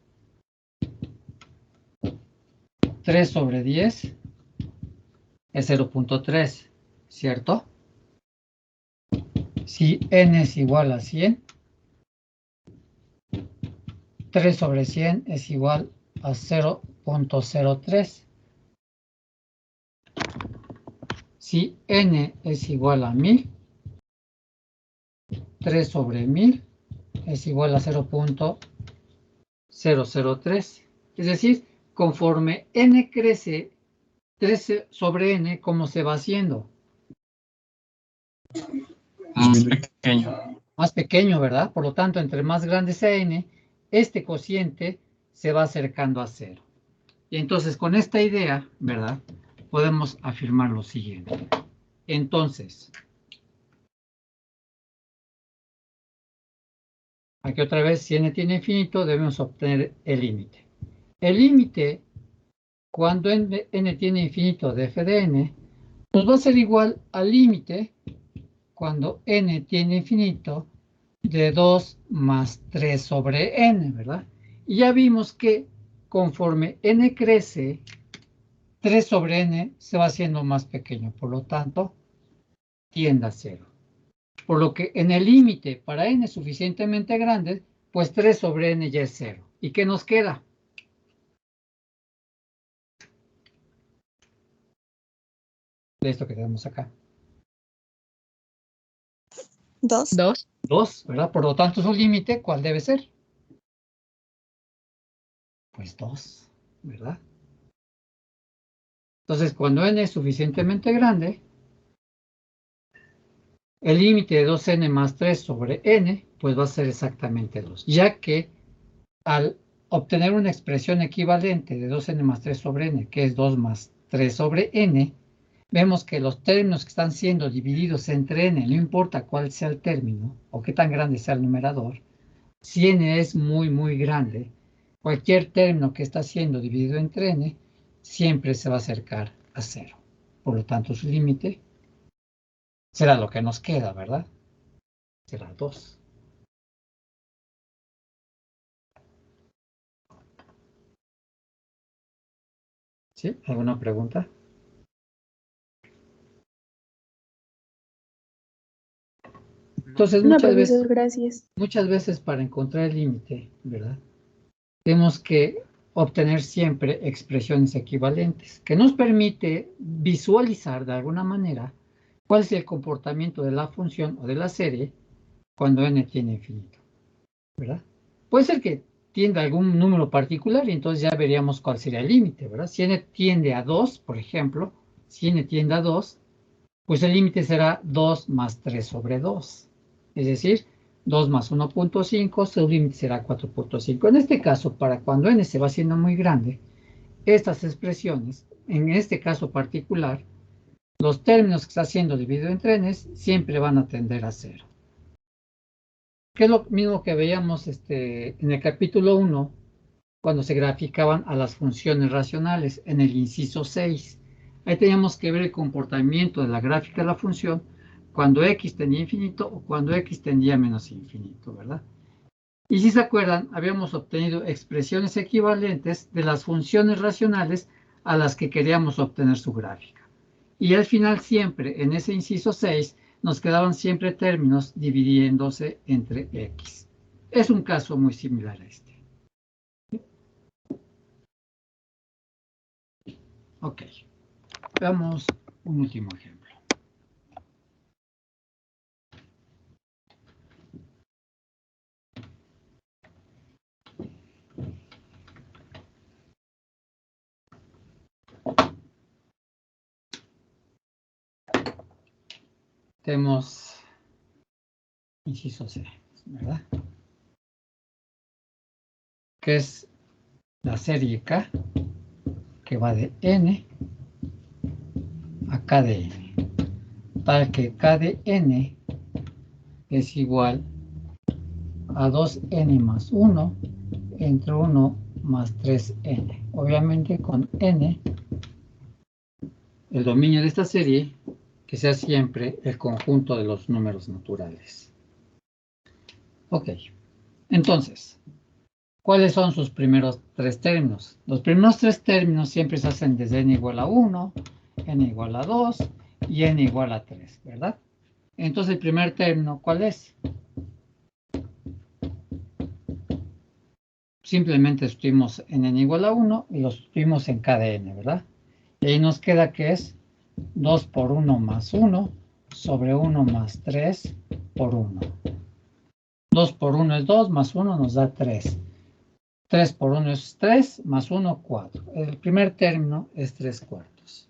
Speaker 1: 3 sobre 10 es 0.3, ¿cierto? Si n es igual a 100, 3 sobre 100 es igual a 0.03. Si n es igual a 1000, 3 sobre 1000 es igual a 0.003. Es decir, conforme n crece, 3 sobre n, ¿cómo se va haciendo?
Speaker 2: Más pequeño.
Speaker 1: Más pequeño, ¿verdad? Por lo tanto, entre más grande sea n, este cociente se va acercando a 0. Y entonces, con esta idea, ¿verdad? Podemos afirmar lo siguiente. Entonces, aquí otra vez, si n tiene infinito, debemos obtener el límite. El límite, cuando n tiene infinito de f de n, pues va a ser igual al límite cuando n tiene infinito de 2 más 3 sobre n, ¿verdad? Y ya vimos que conforme n crece, 3 sobre n se va haciendo más pequeño, por lo tanto, tiende a 0. Por lo que en el límite para n suficientemente grande, pues 3 sobre n ya es 0. ¿Y qué nos queda? De esto que tenemos acá.
Speaker 4: 2.
Speaker 1: 2, ¿verdad? Por lo tanto, su límite, ¿cuál debe ser? Pues 2, ¿verdad? Entonces, cuando n es suficientemente grande, el límite de 2n más 3 sobre n, pues va a ser exactamente 2, ya que al obtener una expresión equivalente de 2n más 3 sobre n, que es 2 más 3 sobre n, vemos que los términos que están siendo divididos entre n, no importa cuál sea el término o qué tan grande sea el numerador, si n es muy, muy grande, cualquier término que está siendo dividido entre n siempre se va a acercar a 0. Por lo tanto, su límite será lo que nos queda, ¿verdad? Será 2. ¿Sí? ¿Alguna pregunta? Entonces,
Speaker 3: No, profesor, gracias.
Speaker 1: muchas veces para encontrar el límite, ¿verdad? Tenemos que obtener siempre expresiones equivalentes, que nos permite visualizar de alguna manera cuál es el comportamiento de la función o de la serie cuando n tiene infinito, ¿verdad? Puede ser que tienda a algún número particular y entonces ya veríamos cuál sería el límite, ¿verdad? Si n tiende a 2, por ejemplo, si n tiende a 2, pues el límite será 2 más 3 sobre 2. Es decir, 2 más 1.5, su límite será 4.5. En este caso, para cuando n se va haciendo muy grande, estas expresiones, en este caso particular, los términos que está siendo dividido entre n siempre van a tender a 0. Que es lo mismo que veíamos en el capítulo 1, cuando se graficaban a las funciones racionales, en el inciso 6. Ahí teníamos que ver el comportamiento de la gráfica de la función cuando x tenía infinito o cuando x tendía a menos infinito, ¿verdad? Y si se acuerdan, habíamos obtenido expresiones equivalentes de las funciones racionales a las que queríamos obtener su gráfica. Y al final siempre, en ese inciso 6, nos quedaban siempre términos dividiéndose entre x. Es un caso muy similar a este. Ok. Veamos un último ejemplo. Tenemos inciso C, ¿verdad? Que es la serie K que va de n a k de n, tal que k de n es igual a 2n más 1 entre 1 más 3n. Obviamente con n, el dominio de esta serie, que sea siempre el conjunto de los números naturales. Ok, entonces, ¿cuáles son sus primeros tres términos? Los primeros tres términos siempre se hacen desde n igual a 1, n igual a 2 y n igual a 3, ¿verdad? Entonces el primer término, ¿cuál es? Simplemente sustituimos en n igual a 1 y lo sustituimos en k de n, ¿verdad? Y ahí nos queda que es 2 por 1 más 1 sobre 1 más 3 por 1. 2 por 1 es 2, más 1 nos da 3. 3 por 1 es 3, más 1, 4. El primer término es 3/4.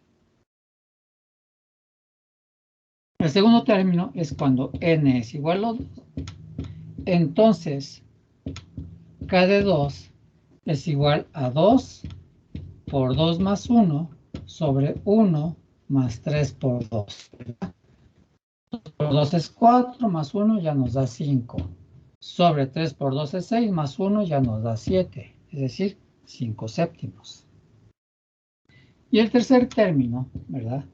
Speaker 1: El segundo término es cuando n es igual a 2. Entonces, k de 2 es igual a 2 por 2 más 1 sobre 1 más 3 por 2. 2 por 2 es 4, más 1 ya nos da 5. Sobre 3 por 2 es 6, más 1 ya nos da 7, es decir, 5 séptimos. Y el tercer término, ¿verdad?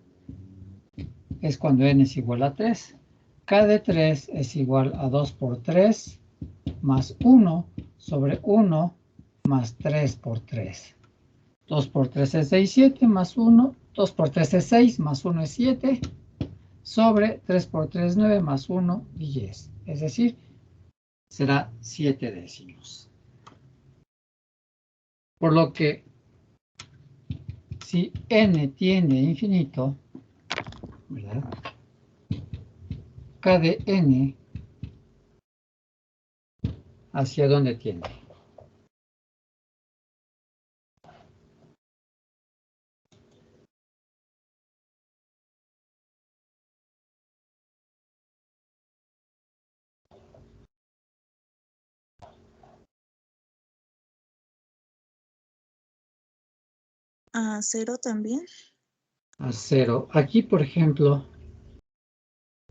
Speaker 1: Es cuando n es igual a 3. K de 3 es igual a 2 por 3 más 1 sobre 1 más 3 por 3. 2 por 3 es 6, 7 más 1. 2 por 3 es 6 más 1 es 7 sobre 3 por 3 es 9 más 1 10. Es decir, será 7 décimos. Por lo que si n tiende a infinito, ¿verdad? K de n, ¿hacia dónde tiende?
Speaker 4: ¿A 0 también?
Speaker 1: A 0. Aquí, por ejemplo,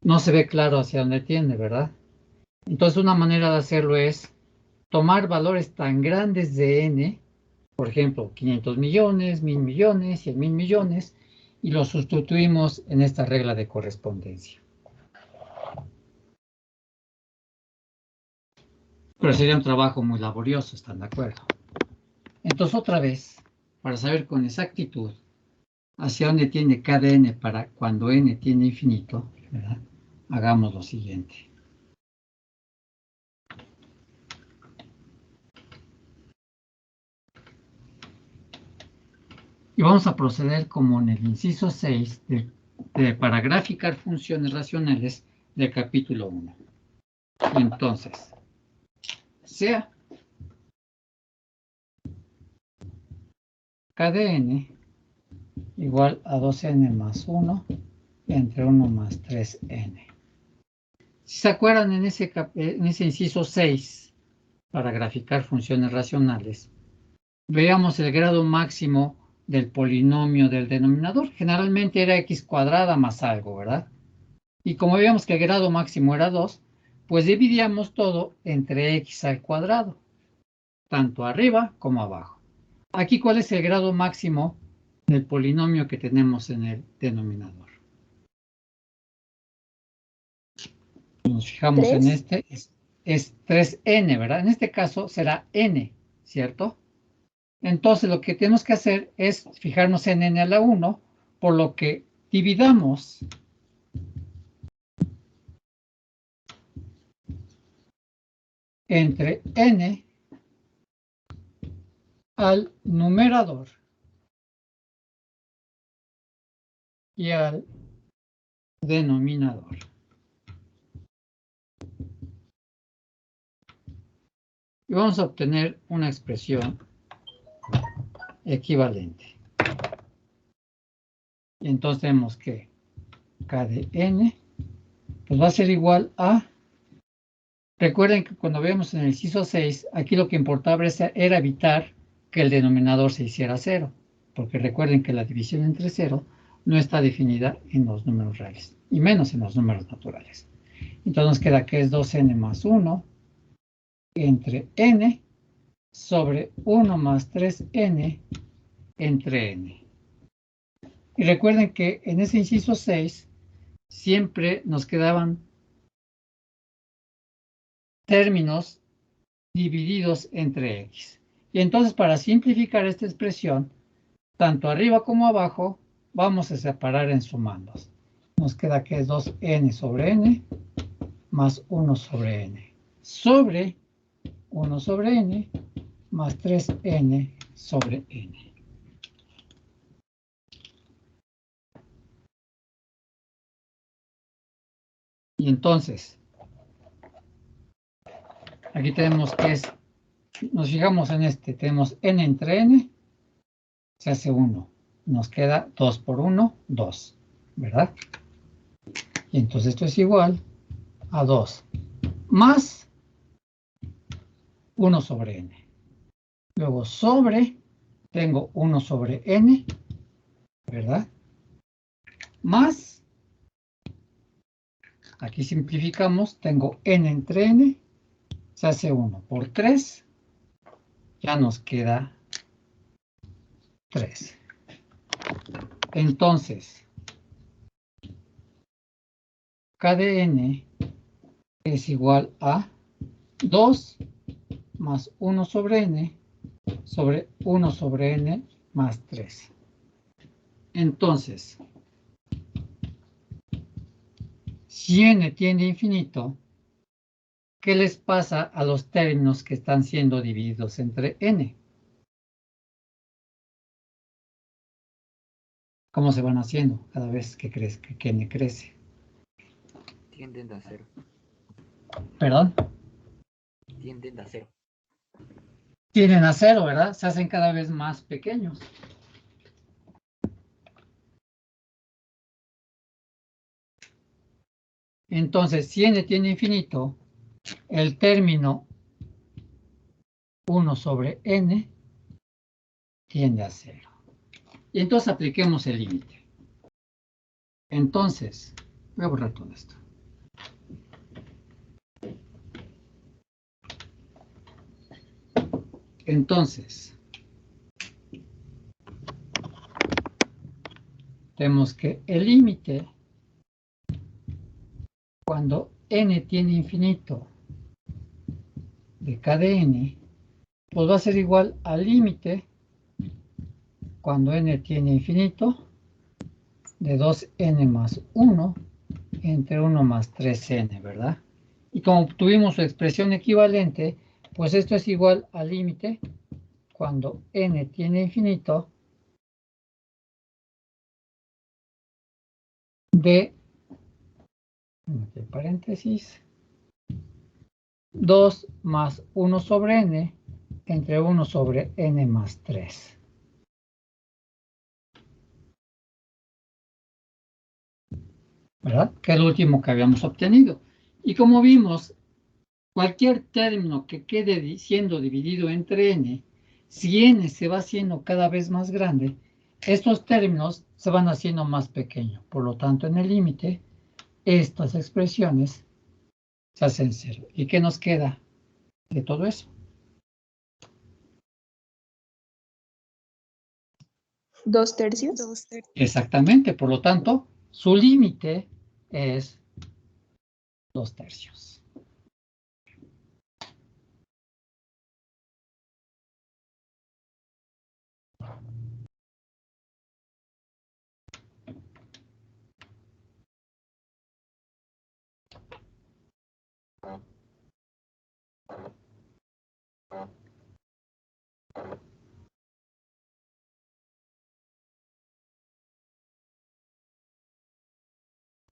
Speaker 1: no se ve claro hacia dónde tiende, ¿verdad? Entonces, una manera de hacerlo es tomar valores tan grandes de n, por ejemplo, 500 millones, 1000 millones, 100,000 millones, y los sustituimos en esta regla de correspondencia. Pero sería un trabajo muy laborioso, ¿están de acuerdo? Entonces, otra vez, para saber con exactitud hacia dónde tiende cada n para cuando n tiene infinito, ¿verdad? Hagamos lo siguiente. Y vamos a proceder como en el inciso 6 para graficar funciones racionales del capítulo 1. Entonces, sea k de n igual a 2n más 1 entre 1 más 3n. Si se acuerdan en ese inciso 6, para graficar funciones racionales, veamos el grado máximo del polinomio del denominador. Generalmente era x cuadrada más algo, ¿verdad? Y como veíamos que el grado máximo era 2, pues dividíamos todo entre x al cuadrado, tanto arriba como abajo. Aquí, ¿cuál es el grado máximo del polinomio que tenemos en el denominador? Nos fijamos en este, es 3n, ¿verdad? En este caso será n, ¿cierto? Entonces lo que tenemos que hacer es fijarnos en n a la 1, por lo que dividamos entre n al numerador y al denominador. Y vamos a obtener una expresión equivalente. Y entonces tenemos que k de n pues va a ser igual a... Recuerden que cuando vemos en el inciso 6, aquí lo que importaba era evitar que el denominador se hiciera 0. porque recuerden que la división entre 0 no está definida en los números reales, y menos en los números naturales. Entonces nos queda que es 2n más 1 entre n sobre 1 más 3n entre n. Y recuerden que en ese inciso 6 siempre nos quedaban términos divididos entre x. Y entonces para simplificar esta expresión, tanto arriba como abajo, vamos a separar en sumandos. Nos queda que es 2n sobre n más 1 sobre n sobre 1 sobre n más 3n sobre n. Y entonces, aquí tenemos que es, nos fijamos en este, tenemos n entre n, se hace 1. Nos queda 2 por 1, 2, ¿verdad? Y entonces esto es igual a 2 más 1 sobre n. Luego sobre, tengo 1 sobre n, ¿verdad? Más, aquí simplificamos, tengo n entre n, se hace 1 por 3, ya nos queda 3. Entonces, k de n es igual a 2 más 1 sobre n sobre 1 sobre n más 3. Entonces, si n tiende a infinito, ¿qué les pasa a los términos que están siendo divididos entre n? ¿Cómo se van haciendo cada vez que n crece?
Speaker 5: Tienden a 0.
Speaker 1: ¿Perdón?
Speaker 5: Tienden a 0.
Speaker 1: Tienden a 0, ¿verdad? Se hacen cada vez más pequeños. Entonces, si n tiende a infinito, el término 1 sobre n tiende a 0. Y entonces apliquemos el límite. Entonces, voy a borrar todo esto. Entonces, tenemos que el límite, cuando n tiene infinito de k de n, pues va a ser igual al límite cuando n tiene infinito de 2n más 1 entre 1 más 3n, ¿verdad? Y como tuvimos su expresión equivalente, pues esto es igual al límite cuando n tiene infinito de, entre paréntesis, 2 más 1 sobre n entre 1 sobre n más 3. ¿Verdad? Que es lo último que habíamos obtenido. Y como vimos, cualquier término que quede siendo dividido entre n, si n se va haciendo cada vez más grande, estos términos se van haciendo más pequeños. Por lo tanto, en el límite, estas expresiones se hacen 0. ¿Y qué nos queda de todo eso?
Speaker 3: 2 tercios.
Speaker 4: 2 tercios.
Speaker 1: Exactamente. Por lo tanto, su límite es 2 tercios.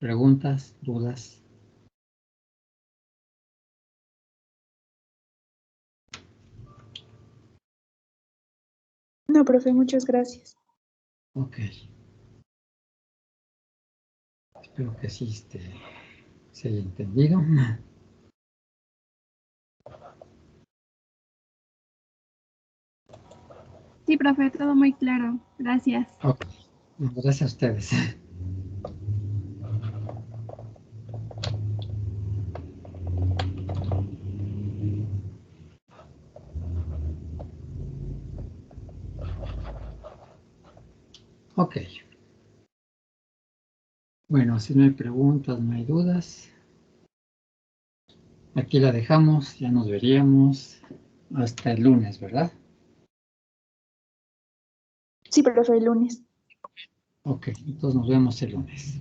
Speaker 1: ¿Preguntas? ¿Dudas?
Speaker 3: No, profe, muchas gracias.
Speaker 1: Ok. Espero que sí se haya entendido.
Speaker 6: Sí, profe, todo muy claro. Gracias.
Speaker 1: Ok, gracias a ustedes. Ok. Bueno, si no hay preguntas, no hay dudas. Aquí la dejamos, ya nos veríamos hasta el lunes, ¿verdad?
Speaker 3: Sí, profe, el lunes.
Speaker 1: Ok, entonces nos vemos el lunes.